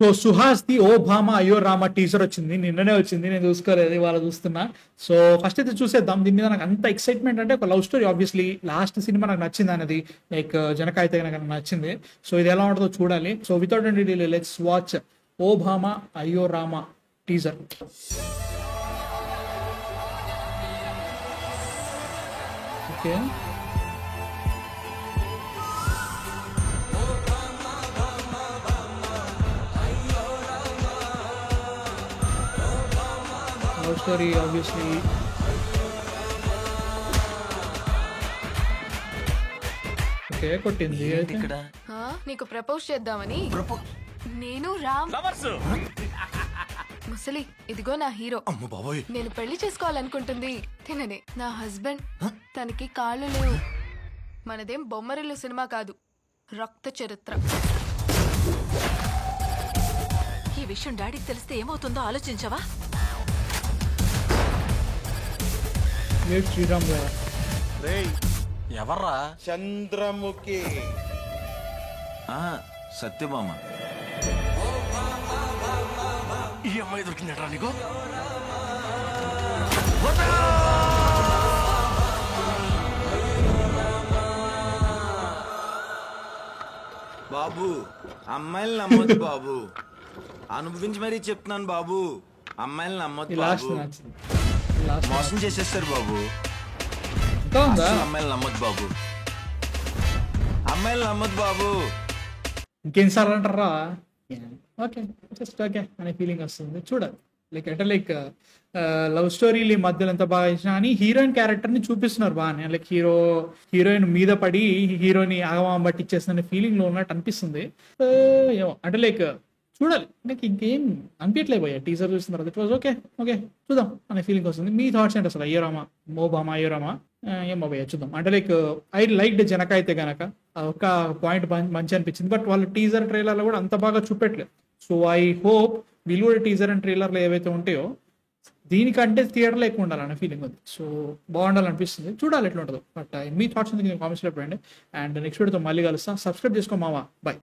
So Suhas the oh Bhama Ayyo Rama teaser వచ్చింది, నిన్ననే వచ్చింది, నేను చూసుకోలేదు, ఇవాళ చూస్తున్నా. సో ఫస్ట్ అయితే చూసేద్దాం. దీని మీద నాకు అంత ఎక్సైట్మెంట్ అంటే ఒక love story, obviously last cinema నాకు నచ్చింది అనేది, లైక్ జనకాయితే నాకు నచ్చింది. సో ఇది ఎలా ఉంటుందో చూడాలి. So without any delay let's watch O Bhama Ayyo Rama teaser. Okay, love story obviously. Okay, కొట్టింది అయితే. ఇక్కడ నీకు ప్రపోజ్ చేద్దామని నేను రామ్ ముసలి, ఇదిగో నా హీరో. అమ్మ బాబోయ్, నేను పెళ్లి చేసుకోవాలనుకుంటుంది తిననే, నా హస్బెండ్. తనకి కాళ్ళు లేవు. మనదేం బొమ్మరిల్లు సినిమా కాదు, రక్త చరిత్ర. ఈ విషయం డాడీకి తెలిస్తే ఏమవుతుందో ఆలోచించావా? లేట్ శ్రీరామ్ గారు. రేయ్ ఎవర్రా? చంద్రముఖి. సత్యభామ. ఈ అమ్మాయి దొరికిందట్రా నీకు? బాబు, అమ్మాయిలు నమ్మొద్దు బాబు, అనుభవించి మరీ చెప్తున్నాను బాబు, అమ్మాయిలు నమ్మొద్దు లాస్ట్ బాబు, నచ్చింది, లాస్ట్ మోసం చేసేస్తారు బాబు, ఇంకా ఉందా? అస్సలు అమ్మాయిలు నమ్మొద్దు బాబు, అమ్మాయిలు నమ్మొద్దు బాబు. ఇంకెన్నిసార్లు అంటారా? ఓకే, జస్ట్ ఓకే అనే ఫీలింగ్ వస్తుంది. చూడాలి, లైక్ అంటే లైక్ లవ్ స్టోరీలు ఈ మధ్యలో ఎంత బాగా ఇచ్చినా అని హీరోయిన్ క్యారెక్టర్ ని చూపిస్తున్నారు బాగానే. లైక్ హీరోయిన్ మీద పడి హీరోని ఆగమం పట్టించేస్తున్న ఫీలింగ్ లో ఉన్నట్టు అనిపిస్తుంది. ఏమో అంటే లైక్ చూడాలి, నాకు ఇంకేం అనిపించలేదు పోయా టీజర్ చూసిన తర్వాత. ఇట్ వాజ్ ఓకే ఓకే చూద్దాం అనే ఫీలింగ్ వస్తుంది. మీ థాట్స్ ఏంటి అసలు? అయ్యోరామా మోబామా అయ్యోరామా ఏమో భయ్యా చూద్దాం. అంటే లైక్ ఐ లైక్ జనక అయితే గనక ఒక పాయింట్ మంచి అనిపించింది, బట్ వాళ్ళు టీజర్ ట్రైలర్లో కూడా అంత బాగా చూపెట్టలేదు. సో ఐ హోప్ వీళ్ళు కూడా టీజర్ అండ్ ట్రైలర్లు ఏవైతే ఉంటాయో దీనికంటే థియేటర్లో ఎక్కువ ఉండాలనే ఫీలింగ్ ఉంది. సో బాగుండాలనిపిస్తుంది, చూడాలి ఎట్లా ఉంటుందో. బట్ మీ థాట్స్ ఎందుకు కామెంట్స్లో పెట్టండి. అండ్ నెక్స్ట్ వీడియోతో మళ్ళీ కలుస్తాం. సబ్స్క్రైబ్ చేసుకో మావా, బాయ్.